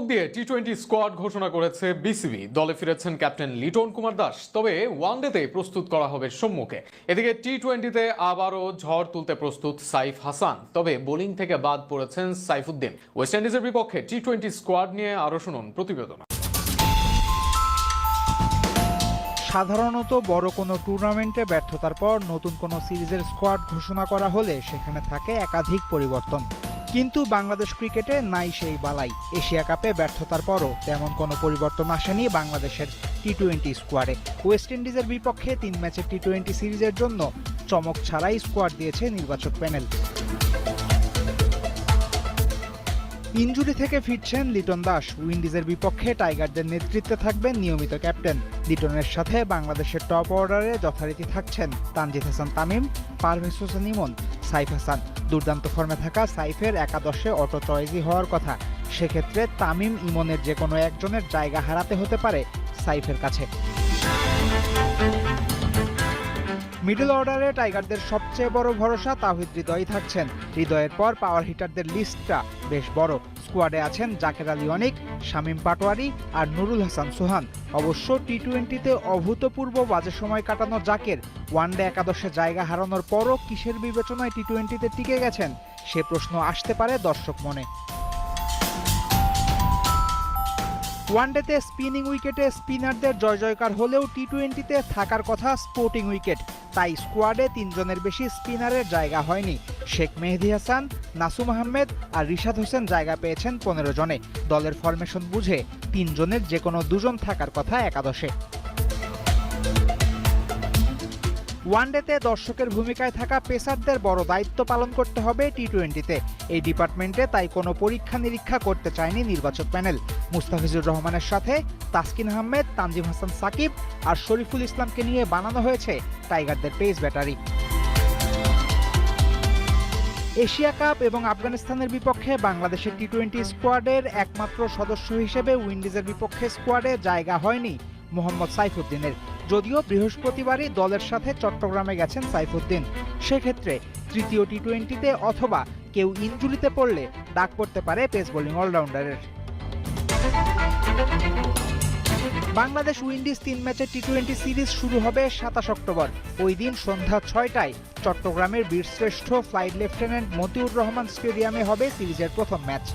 দিয়ে টি-20 স্কোয়াড ঘোষণা করেছে বিসিবি। দলে ফিরেছেন ক্যাপ্টেন লিটন কুমার দাস, তবে ওয়ানডেতে প্রস্তুত করা হবে সম্মুখে। এদিকে টি-20তে আবারও ঝড় তুলতে প্রস্তুত সাইফ হাসান, তবে বোলিং থেকে বাদ পড়েছেন সাইফুদ্দিন। ওয়েস্ট ইন্ডিজের বিপক্ষে টি-20 স্কোয়াড নিয়ে আরো শুনুন প্রতিবেদন। সাধারণত বড় কোনো টুর্নামেন্টে ব্যর্থতার পর নতুন কোনো সিরিজের স্কোয়াড ঘোষণা করা হলে সেখানে থাকে একাধিক পরিবর্তন, কিন্তু বাংলাদেশ ক্রিকেটে নাই সেই বালাই। এশিয়া কাপে ব্যর্থতার পরও তেমন কোনো পরিবর্তন আসেনি বাংলাদেশের টি-20 স্কোয়াডে। ওয়েস্ট ইন্ডিজের বিপক্ষে 3 ম্যাচের টি-20 সিরিজের জন্য চমক ছাড়াই স্কোয়াড দিয়েছে নির্বাচক প্যানেল। ইনজুরি থেকে ফিরছেন লিটন দাস। উইন্ডিজের বিপক্ষে টাইগারদের নেতৃত্বে থাকবেন নিয়মিত ক্যাপ্টেন। লিটনের সাথে বাংলাদেশের টপ অর্ডারে যথারীতি থাকছেন তানজিদ হাসান তামিম, পারভেজ হোসেন ইমন, সাইফ হাসান। দুর্দান্ত ফর্মে থাকা সাইফের একাদশে অটো চয়েসই হওয়ার কথা। সেক্ষেত্রে তামিম ইমনের যে কোনো একজনের জায়গা হারাতে হতে পারে সাইফের কাছে। মিডল অর্ডারে টাইগারদের সবচেয়ে বড় ভরসা তাওহিদ হৃদয় থাকছেন। হৃদয়ের পর পাওয়ার হিটারদের লিস্টটা বেশ বড়। স্কোয়াডে আছেন জাকের আলী অনিক, শামীম পাটোয়ারি আর নুরুল হাসান সোহান। অবশ্য টি-20তে অভূতপূর্ব বাজে সময় কাটানো জাকের ওয়ানডে একাদশে জায়গা হারানোর পরও কিসের বিবেচনায় টি-20তে টিকে গেছেন সে প্রশ্ন আসতে পারে দর্শক মনে। ওয়ানডেতে স্পিনিং উইকেটে স্পিনারদের জয় জয়কার হলেও টি-20তে থাকার কথা স্পোর্টিং উইকেট। তাই স্কোয়াডে 3 জনের বেশি স্পিনারের জায়গা হয়নি। শেখ মেহেদী হাসান, নাসুম আহমেদ আর রিশাদ হোসেন জায়গা পেয়েছেন 15 জনে। দলের ফরমেশন বুঝে 3 জনের যে কোনো 2 জন থাকার কথা একাদশে। ওয়ানডেতে দর্শকের ভূমিকায় থাকা পেসারদের বড় দায়িত্ব পালন করতে হবে টি-20তে। এই ডিপার্টমেন্টে তাই কোনো পরীক্ষা নিরীক্ষা করতে চায়নি নির্বাচক প্যানেল। মুস্তাফিজুর রহমানের সাথে তাসকিন আহমেদ, তানজিম হাসান সাকিব আর শরীফুল ইসলামকে নিয়ে বানানো হয়েছে টাইগারদের পেস ব্যাটারি। এশিয়া কাপ এবং আফগানিস্তানের বিপক্ষে বাংলাদেশের টি-20 স্কোয়াডের একমাত্র সদস্য হিসেবে উইন্ডিজের বিপক্ষে স্কোয়াডে জায়গা হয়নি মোহাম্মদ সাইফুদ্দিনের। যদিও বৃহস্পতিবারই দলের সাথে চট্টগ্রামে গেছেন সাইফুদ্দিন। সেক্ষেত্রে তৃতীয় টি-20তে অথবা কেউ ইনজুরিতে পড়লে ডাক পড়তে পারে পেস বোলিং অলরাউন্ডারের। বাংলাদেশ উইন্ডিজ 3 ম্যাচের টি-20 সিরিজ শুরু হবে 27 অক্টোবর। ওই দিন সন্ধ্যা 6টায় চট্টগ্রামের বীরশ্রেষ্ঠ ফ্লাইট লেফটেন্যান্ট মতিউর রহমান স্টেডিয়ামে হবে সিরিজের প্রথম ম্যাচ।